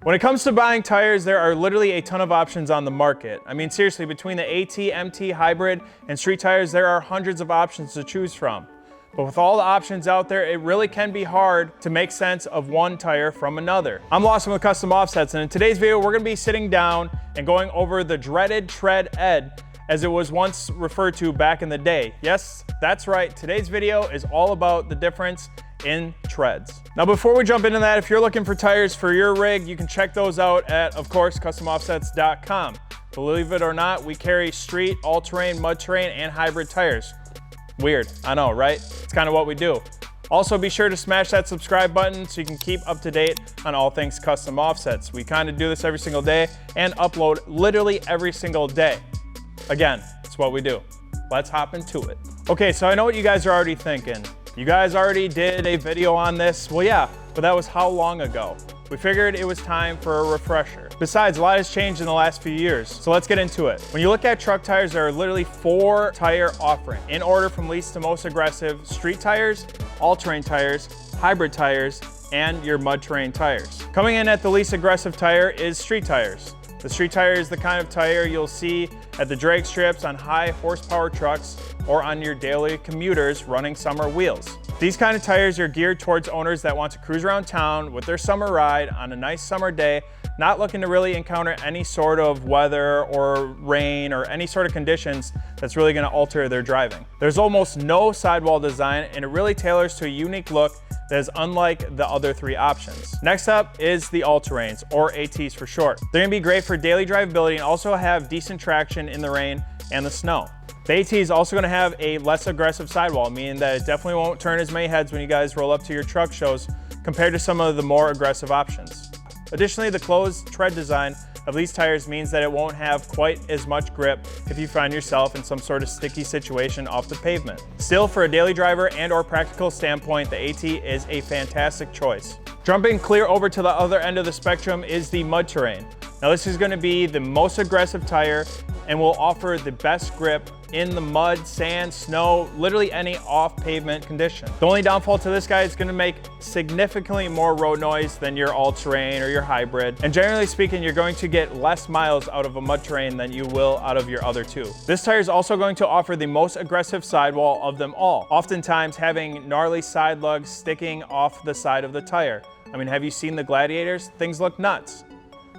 When it comes to buying tires, there are literally a ton of options on the market. I mean, seriously, between the AT, MT, hybrid, and street tires, there are hundreds of options to choose from. But with all the options out there, it really can be hard to make sense of one tire from another. I'm Lawson with Custom Offsets, and in today's video, we're gonna be sitting down and going over the dreaded Tread Ed, as it was once referred to back in the day. Yes, that's right. Today's video is all about the difference in treads. Now, before we jump into that, if you're looking for tires for your rig, you can check those out at, of course, customoffsets.com. Believe it or not, we carry street, all-terrain, mud terrain, and hybrid tires. Weird, I know, right? It's kind of what we do. Also, be sure to smash that subscribe button so you can keep up to date on all things custom offsets. We kind of do this every single day and upload literally every single day. Again, it's what we do. Let's hop into it. Okay, so I know what you guys are already thinking. You guys already did a video on this. Well, yeah, but that was how long ago? We figured it was time for a refresher. Besides, a lot has changed in the last few years, so let's get into it. When you look at truck tires, there are literally 4 tire offerings in order from least to most aggressive: street tires, all-terrain tires, hybrid tires, and your mud terrain tires. Coming in at the least aggressive tire is street tires. The street tire is the kind of tire you'll see at the drag strips on high horsepower trucks or on your daily commuters running summer wheels. These kind of tires are geared towards owners that want to cruise around town with their summer ride on a nice summer day, not looking to really encounter any sort of weather or rain or any sort of conditions that's really going to alter their driving. There's almost no sidewall design, and it really tailors to a unique look that is unlike the other 3 options. Next up is the all-terrains, or ATs for short. They're gonna be great for daily drivability and also have decent traction in the rain and the snow. The AT is also gonna have a less aggressive sidewall, meaning that it definitely won't turn as many heads when you guys roll up to your truck shows compared to some of the more aggressive options. Additionally, the closed tread design of these tires means that it won't have quite as much grip if you find yourself in some sort of sticky situation off the pavement. Still, for a daily driver and or practical standpoint, the AT is a fantastic choice. Jumping clear over to the other end of the spectrum is the mud terrain. Now, this is going to be the most aggressive tire and will offer the best grip in the mud, sand, snow, literally any off-pavement condition. The only downfall to this guy is going to make significantly more road noise than your all-terrain or your hybrid. And generally speaking, you're going to get less miles out of a mud terrain than you will out of your other 2. This tire is also going to offer the most aggressive sidewall of them all, oftentimes having gnarly side lugs sticking off the side of the tire. I mean, have you seen the Gladiators? Things look nuts.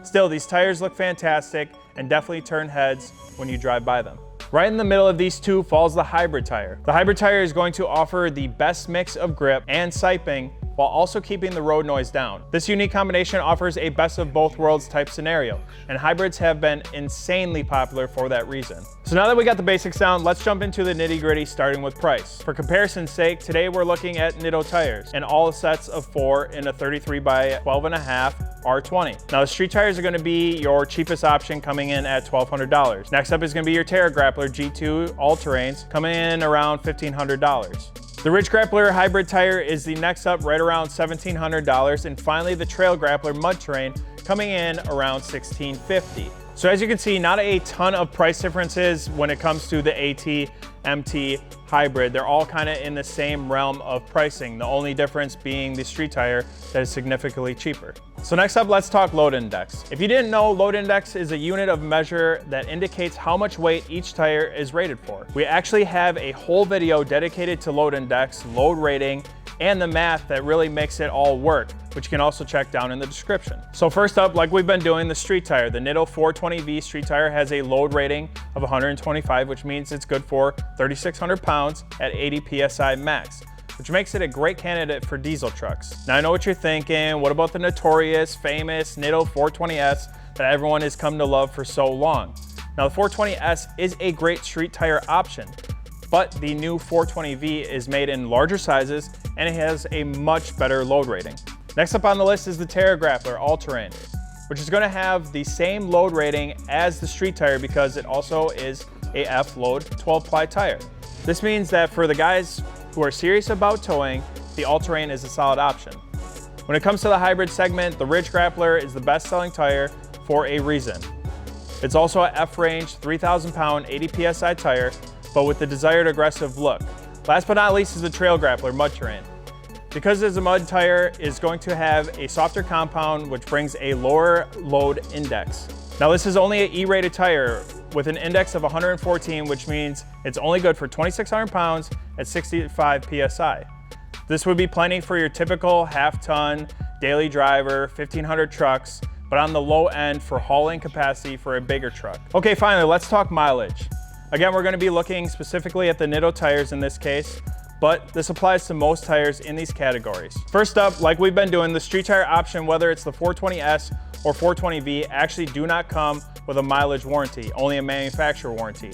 Still, these tires look fantastic and definitely turn heads when you drive by them. Right in the middle of these 2 falls the hybrid tire. The hybrid tire is going to offer the best mix of grip and siping while also keeping the road noise down. This unique combination offers a best of both worlds type scenario, and hybrids have been insanely popular for that reason. So now that we got the basics down, let's jump into the nitty gritty, starting with price. For comparison's sake, today we're looking at Nitto tires and all sets of 4 in a 33 by 12.5 R20. Now, the street tires are going to be your cheapest option, coming in at $1,200. Next up is going to be your Terra Grappler G2 all-terrains, coming in around $1,500. The Ridge Grappler hybrid tire is the next up, right around $1,700, and finally the Trail Grappler mud terrain coming in around $1,650. So as you can see, not a ton of price differences when it comes to the AT, MT, hybrid. They're all kind of in the same realm of pricing, the only difference being the street tire that is significantly cheaper. So next up, let's talk load index. If you didn't know, load index is a unit of measure that indicates how much weight each tire is rated for. We actually have a whole video dedicated to load index, load rating, and the math that really makes it all work, which you can also check down in the description. So first up, like we've been doing, the street tire. The Nitto 420V street tire has a load rating of 125, which means it's good for 3,600 pounds at 80 PSI max, which makes it a great candidate for diesel trucks. Now, I know what you're thinking. What about the notorious, famous Nitto 420S that everyone has come to love for so long? Now, the 420S is a great street tire option, but the new 420V is made in larger sizes and it has a much better load rating. Next up on the list is the Terra Grappler all-terrain, which is going to have the same load rating as the street tire because it also is a F-load 12-ply tire. This means that for the guys who are serious about towing, the all-terrain is a solid option. When it comes to the hybrid segment, the Ridge Grappler is the best-selling tire for a reason. It's also a F-range 3,000 pound 80 PSI tire, but with the desired aggressive look. Last but not least is the Trail Grappler mud terrain. Because it's a mud tire, is going to have a softer compound, which brings a lower load index. Now this is only an E-rated tire with an index of 114, which means it's only good for 2,600 pounds at 65 PSI. This would be plenty for your typical half-ton daily driver, 1,500 trucks, but on the low end for hauling capacity for a bigger truck. Okay, finally, let's talk mileage. Again, we're gonna be looking specifically at the Nitto tires in this case, but this applies to most tires in these categories. First up, like we've been doing, the street tire option, whether it's the 420S or 420V, actually do not come with a mileage warranty, only a manufacturer warranty.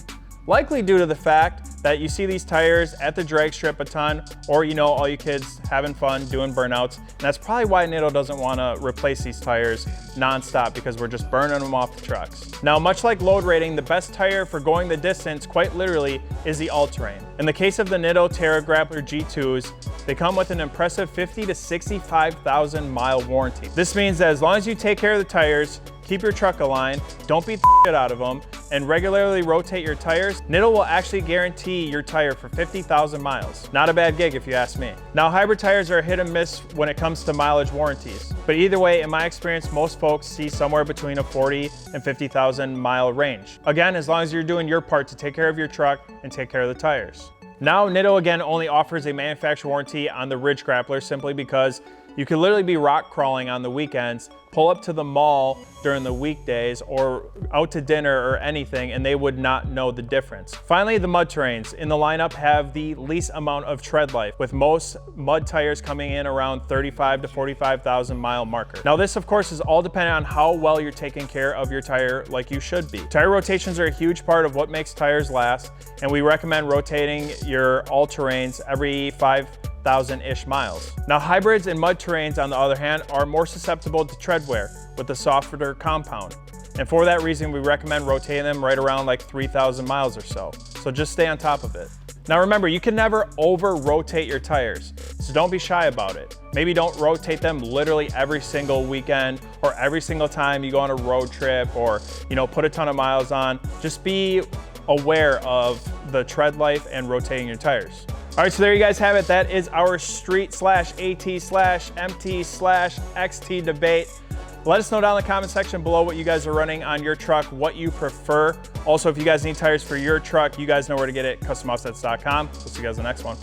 Likely due to the fact that you see these tires at the drag strip a ton, or you know, all you kids having fun doing burnouts. And that's probably why Nitto doesn't want to replace these tires non-stop, because we're just burning them off the trucks. Now, much like load rating, the best tire for going the distance, quite literally, is the all-terrain. In the case of the Nitto Terra Grappler G2s, they come with an impressive 50 to 65,000 mile warranty. This means that as long as you take care of the tires, keep your truck aligned, don't beat the shit out of them, and regularly rotate your tires, Nitto will actually guarantee your tire for 50,000 miles. Not a bad gig if you ask me. Now, hybrid tires are hit and miss when it comes to mileage warranties. But either way, in my experience, most folks see somewhere between a 40 and 50,000 mile range. Again, as long as you're doing your part to take care of your truck and take care of the tires. Now, Nitto again only offers a manufacturer warranty on the Ridge Grappler simply because you could literally be rock crawling on the weekends, pull up to the mall during the weekdays or out to dinner or anything, and they would not know the difference. Finally, the mud terrains in the lineup have the least amount of tread life, with most mud tires coming in around 35 to 45,000 mile marker. Now this of course is all dependent on how well you're taking care of your tire, like you should be. Tire rotations are a huge part of what makes tires last, and we recommend rotating your all-terrains every 5,000-ish miles. Now hybrids and mud terrains, on the other hand, are more susceptible to tread wear with the softer compound. And for that reason, we recommend rotating them right around like 3,000 miles or so. So just stay on top of it. Now remember, you can never over-rotate your tires, so don't be shy about it. Maybe don't rotate them literally every single weekend or every single time you go on a road trip or, you know, put a ton of miles on. Just be aware of the tread life and rotating your tires. All right, so there you guys have it. That is our street/AT/MT/XT debate. Let us know down in the comment section below what you guys are running on your truck, what you prefer. Also, if you guys need tires for your truck, you guys know where to get it, customoffsets.com. We'll see you guys in the next one.